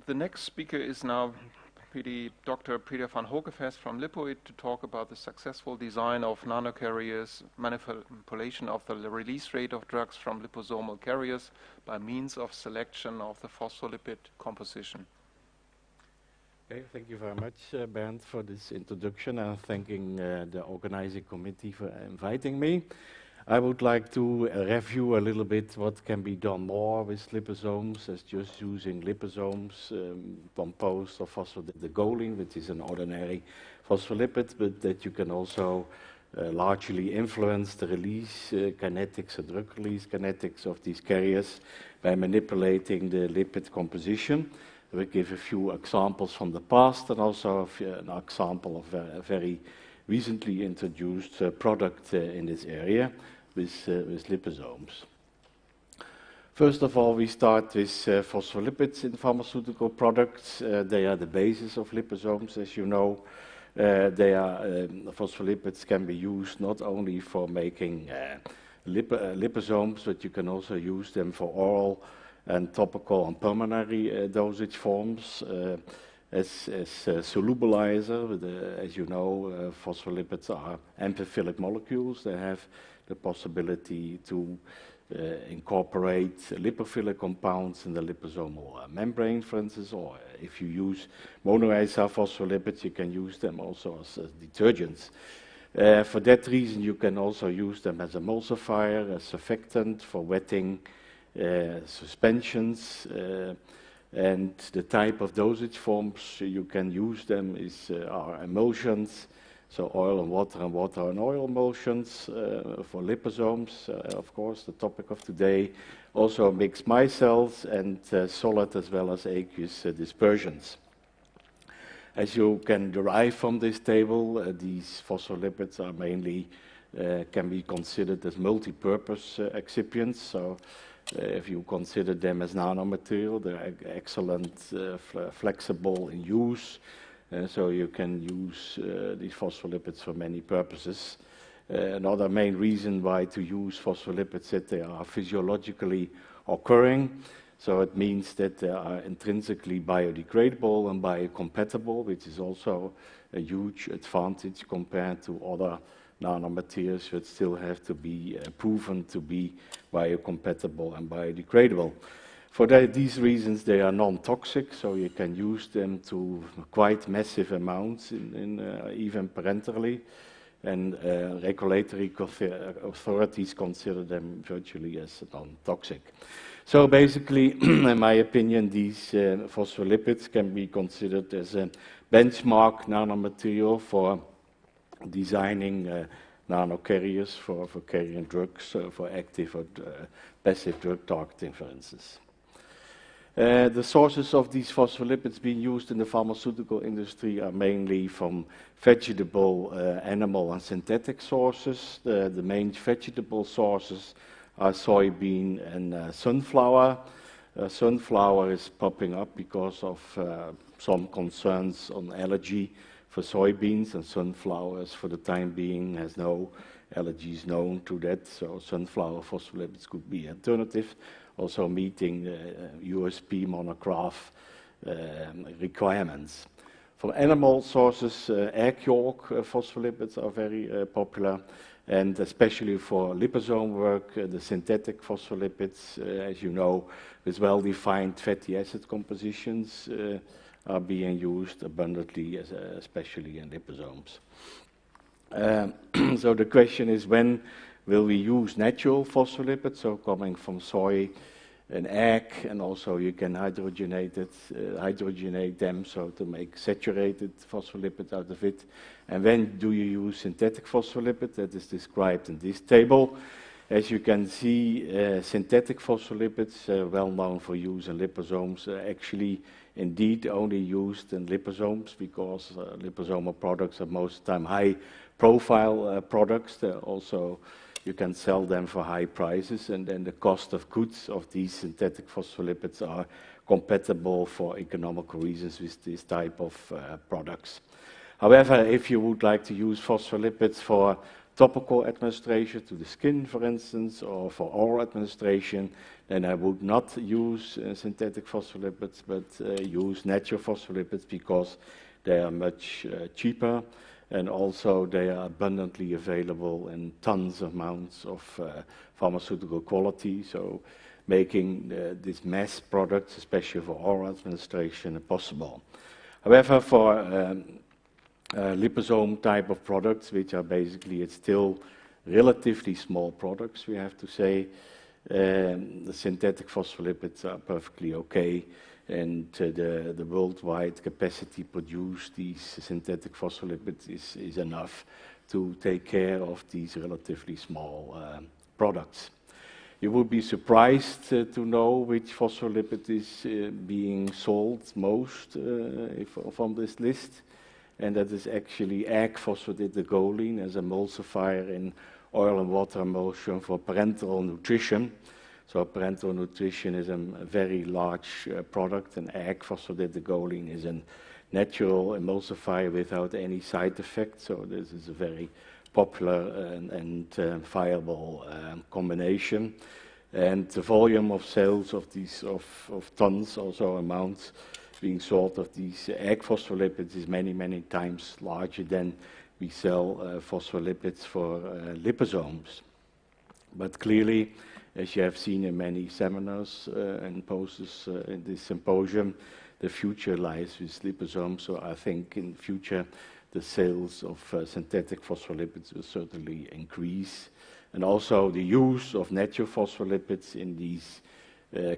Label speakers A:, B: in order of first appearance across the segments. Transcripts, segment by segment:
A: The next speaker is now Dr. Peter van Hoogevest from Lipoid to talk about the successful design of nanocarriers, manipulation of the release rate of drugs from liposomal carriers by means of selection of the phospholipid composition.
B: Okay, thank you very much, Bernd, for this introduction, and thanking the organizing committee for inviting me. I would like to review a little bit what can be done more with liposomes as just using liposomes composed of phosphatidylcholine, which is an ordinary phospholipid, but that you can also largely influence the release kinetics and drug release kinetics of these carriers by manipulating the lipid composition. We'll give a few examples from the past and also an example of a very recently introduced product in this area with liposomes. First of all, we start with phospholipids in pharmaceutical products. They are the basis of liposomes, as you know. Phospholipids can be used not only for making liposomes, but you can also use them for oral and topical and pulmonary dosage forms. As solubilizer, as you know, phospholipids are amphiphilic molecules. They have the possibility to incorporate lipophilic compounds in the liposomal membrane, for instance, or if you use monoacyl phospholipids, you can use them also as detergents. For that reason, you can also use them as emulsifier, as surfactant for wetting suspensions. And the type of dosage forms you can use them are emulsions, so oil and water and oil emulsions for liposomes, of course, the topic of today. Also mixed micelles and solid as well as aqueous dispersions. As you can derive from this table, these phospholipids are mainly can be considered as multi-purpose excipients. So if you consider them as nanomaterial, they're excellent, flexible in use. So you can use these phospholipids for many purposes. Another main reason why to use phospholipids is that they are physiologically occurring. So it means that they are intrinsically biodegradable and biocompatible, which is also a huge advantage compared to other nanomaterials that still have to be proven to be biocompatible and biodegradable. For these reasons, they are non-toxic, so you can use them to quite massive amounts, even parenterally, and regulatory authorities consider them virtually as non-toxic. So basically, in my opinion, these phospholipids can be considered as a benchmark nanomaterial for designing nanocarriers for carrying drugs, for active or passive drug targeting, for instance. The sources of these phospholipids being used in the pharmaceutical industry are mainly from vegetable, animal and synthetic sources. The main vegetable sources are soybean and sunflower. Sunflower is popping up because of some concerns on allergy for soybeans, and sunflowers for the time being has no allergies known to that, so sunflower phospholipids could be an alternative, also meeting USP monograph requirements. For animal sources, egg yolk phospholipids are very popular, and especially for liposome work, the synthetic phospholipids, as you know, with well-defined fatty acid compositions, are being used abundantly, especially in liposomes. So the question is, when will we use natural phospholipids, so coming from soy and egg, and also you can hydrogenate them, so to make saturated phospholipid out of it. And when do you use synthetic phospholipid? That is described in this table. As you can see, synthetic phospholipids, well known for use in liposomes, actually indeed only used in liposomes because liposomal products are most of the time high-profile products. Also, you can sell them for high prices, and then the cost of goods of these synthetic phospholipids are compatible for economical reasons with this type of products. However, if you would like to use phospholipids for topical administration to the skin, for instance, or for oral administration, then I would not use synthetic phospholipids, but use natural phospholipids because they are much cheaper, and also they are abundantly available in tons of amounts of pharmaceutical quality, so making these mass products, especially for oral administration, possible. However, for liposome type of products, which are basically, it's still relatively small products, we have to say, the synthetic phospholipids are perfectly okay, and the worldwide capacity produced these synthetic phospholipids is enough to take care of these relatively small products. You would be surprised to know which phospholipid is being sold most from this list, and that is actually egg phosphatidylcholine as emulsifier in oil and water emulsion for parenteral nutrition. So parenteral nutrition is a very large product, and egg phosphatidylcholine is a natural emulsifier without any side effects. So this is a very popular and viable combination. And the volume of sales of these of tons, also amounts being sold of these egg phospholipids is many times larger than we sell phospholipids for liposomes. But clearly, as you have seen in many seminars and posters in this symposium, the future lies with liposomes. So I think in the future, the sales of synthetic phospholipids will certainly increase. And also the use of natural phospholipids in these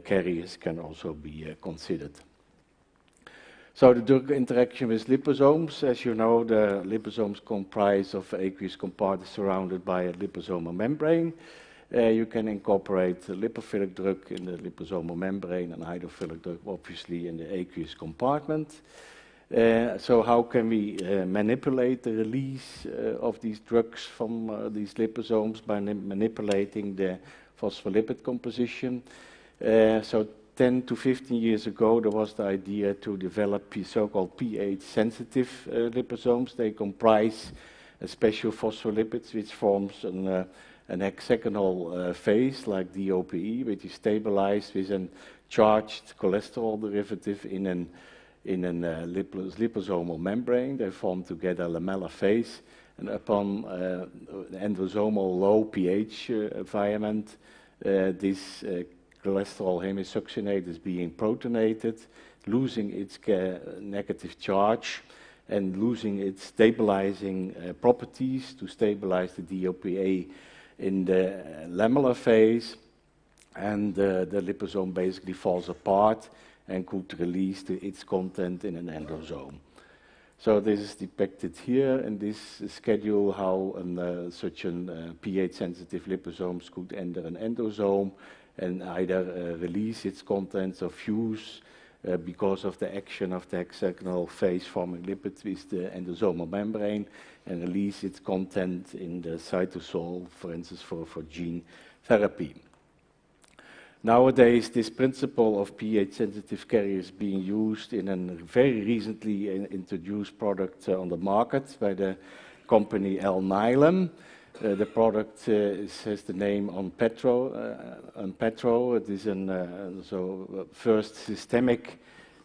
B: carriers can also be considered. So the drug interaction with liposomes, as you know, the liposomes comprise of aqueous compartment surrounded by a liposomal membrane. You can incorporate a lipophilic drug in the liposomal membrane and hydrophilic drug, obviously, in the aqueous compartment. So how can we manipulate the release of these drugs from these liposomes by manipulating the phospholipid composition? So 10 to 15 years ago, there was the idea to develop so-called pH-sensitive liposomes. They comprise a special phospholipids which forms an hexagonal phase like DOPE, which is stabilized with a charged cholesterol derivative in a liposomal membrane. They form together a lamellar phase, and upon endosomal low pH environment, this cholesterol hemisuccinate is being protonated, losing its negative charge and losing its stabilizing properties to stabilize the DOPA in the lamellar phase, and the liposome basically falls apart and could release its content in an endosome. So this is depicted here in this schedule, how such a pH-sensitive liposomes could enter an endosome and either release its contents or fuse because of the action of the hexagonal phase-forming lipid with the endosomal membrane, and release its content in the cytosol, for instance, for gene therapy. Nowadays, this principle of pH-sensitive carriers being used in a very recently introduced product on the market by the company L-Nylon. The product has the name Onpetro. It is a first systemic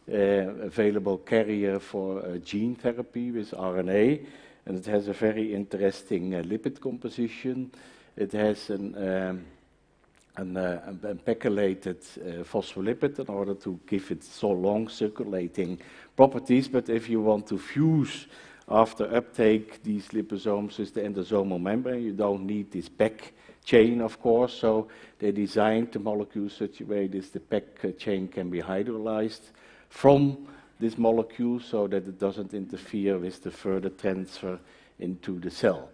B: available carrier for gene therapy with RNA, and it has a very interesting lipid composition. It has an pegylated phospholipid in order to give it so long circulating properties, but if you want to fuse after uptake these liposomes with the endosomal membrane, you don't need this PEG chain, of course, so they designed the molecule such a way that the PEG chain can be hydrolyzed from this molecule so that it doesn't interfere with the further transfer into the cell.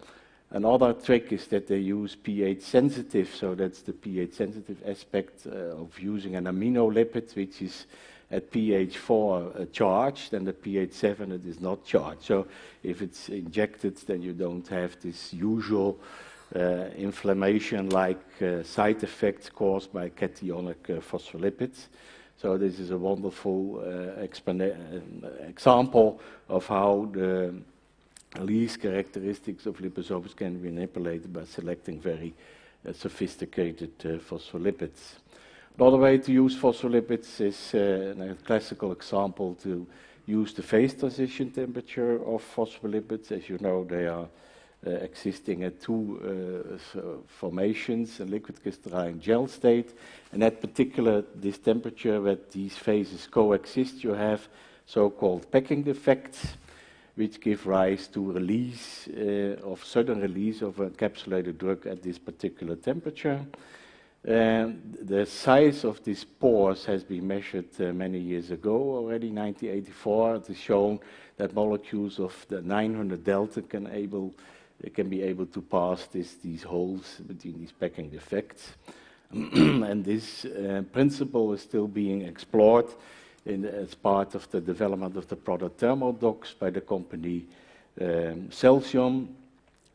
B: Another trick is that they use pH sensitive, so that's the pH sensitive aspect of using an aminolipid which is at pH 4 charged, and at pH 7 it is not charged. So if it's injected, then you don't have this usual inflammation-like side effects caused by cationic phospholipids. So this is a wonderful example of how the release characteristics of liposomes can be manipulated by selecting very sophisticated phospholipids. Another way to use phospholipids is a classical example to use the phase transition temperature of phospholipids. As you know, they are existing at two formations, a liquid crystalline gel state. And at this temperature where these phases coexist, you have so-called packing defects, which give rise to sudden release of a encapsulated drug at this particular temperature. The size of these pores has been measured many years ago already, 1984. It is shown that molecules of the 900 delta can be able to pass these holes between these packing defects. And this principle is still being explored as part of the development of the product thermodox by the company Celsium,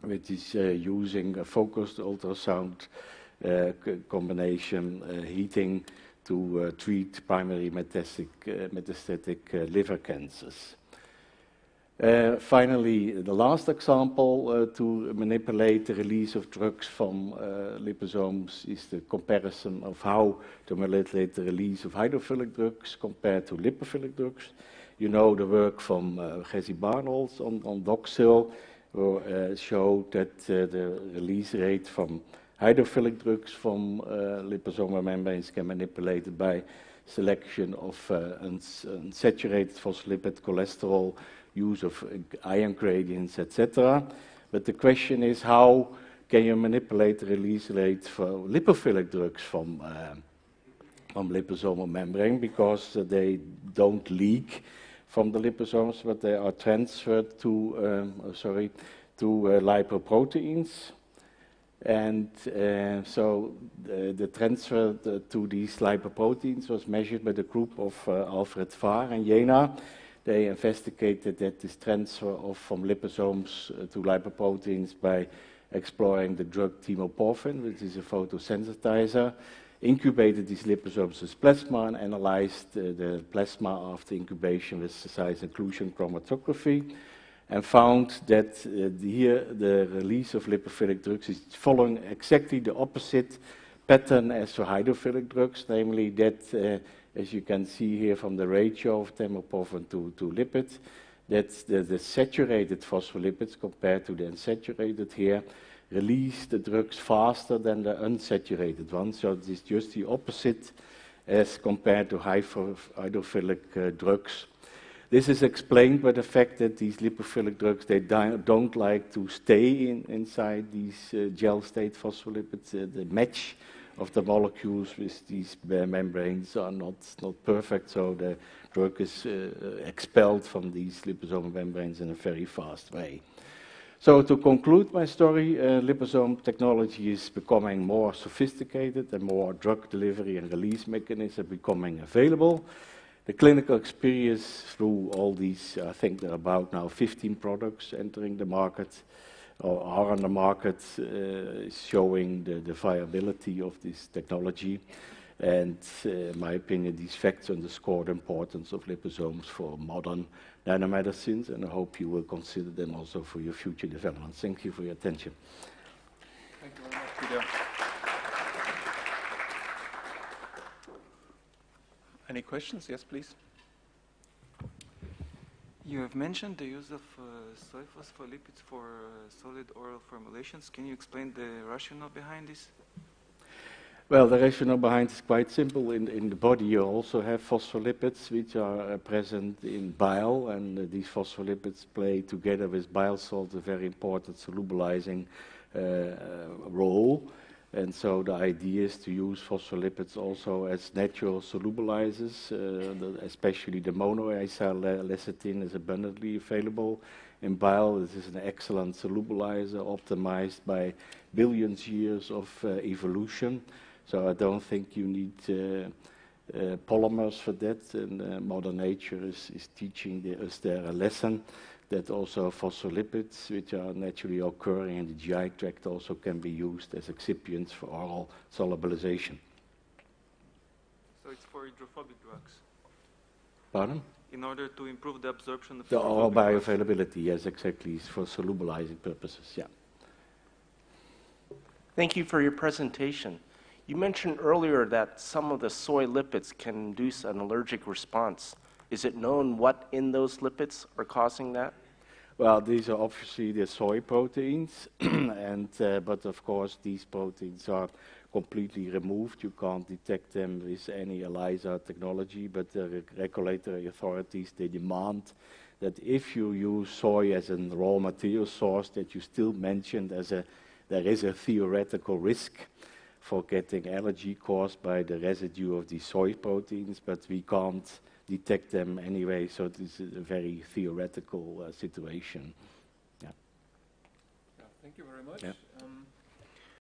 B: which is using a focused ultrasound combination heating to treat primary metastatic liver cancers. Finally, the last example to manipulate the release of drugs from liposomes is the comparison of how to manipulate the release of hydrophilic drugs compared to lipophilic drugs. You know the work from Jesse Barnolds on Doxil, who showed that the release rate from hydrophilic drugs from liposomal membranes can be manipulated by selection of unsaturated phospholipid cholesterol, use of ion gradients, etc. But the question is, how can you manipulate the release rate for lipophilic drugs from liposomal membrane, because they don't leak from the liposomes, but they are transferred to lipoproteins. And so the transfer to these lipoproteins was measured by the group of Alfred Vahr and Jena. They investigated that this transfer from liposomes to lipoproteins by exploring the drug timoporphin, which is a photosensitizer, incubated these liposomes as plasma and analyzed the plasma after incubation with size inclusion chromatography, and found that here the release of lipophilic drugs is following exactly the opposite pattern as for hydrophilic drugs, namely that, as you can see here from the ratio of timoporphin to lipids, that the saturated phospholipids compared to the unsaturated here release the drugs faster than the unsaturated ones. So this is just the opposite as compared to hydrophilic drugs. This is explained by the fact that these lipophilic drugs, they don't like to stay inside these gel state phospholipids. The match of the molecules with these membranes are not perfect, so the drug is expelled from these liposomal membranes in a very fast way. So to conclude my story, liposome technology is becoming more sophisticated and more drug delivery and release mechanisms are becoming available. The clinical experience through all these, I think there are about now 15 products entering the market or are on the market, is showing the viability of this technology. And in my opinion, these facts underscore the importance of liposomes for modern nanomedicines, and I hope you will consider them also for your future development. Thank you for your attention.
A: Thank you very much, Peter. Any questions? Yes, please.
C: You have mentioned the use of soy phospholipids for solid oral formulations. Can you explain the rationale behind this?
B: Well, the rationale behind is quite simple. In the body you also have phospholipids which are present in bile, and these phospholipids play together with bile salts a very important solubilizing role. And so the idea is to use phospholipids also as natural solubilizers, especially the monoacyl lecithin is abundantly available in bile. This is an excellent solubilizer optimized by billions years of evolution. So I don't think you need polymers for that, and Mother Nature is teaching us there a lesson that also phospholipids, which are naturally occurring in the GI tract, also can be used as excipients for oral solubilization.
C: So it's for hydrophobic drugs?
B: Pardon?
C: In order to improve the absorption of
B: The oral
C: pharmaceuticals.
B: bioavailability, yes, exactly, is for solubilizing purposes, yeah.
D: Thank you for your presentation. You mentioned earlier that some of the soy lipids can induce an allergic response. Is it known what in those lipids are causing that?
B: Well, these are obviously the soy proteins, and but of course these proteins are completely removed. You can't detect them with any ELISA technology, but the regulatory authorities, they demand that if you use soy as a raw material source, that you still mentioned there is a theoretical risk for getting allergy caused by the residue of these soy proteins, but we can't detect them anyway, so this is a very theoretical situation. Yeah.
A: Thank you very much.
B: Yeah.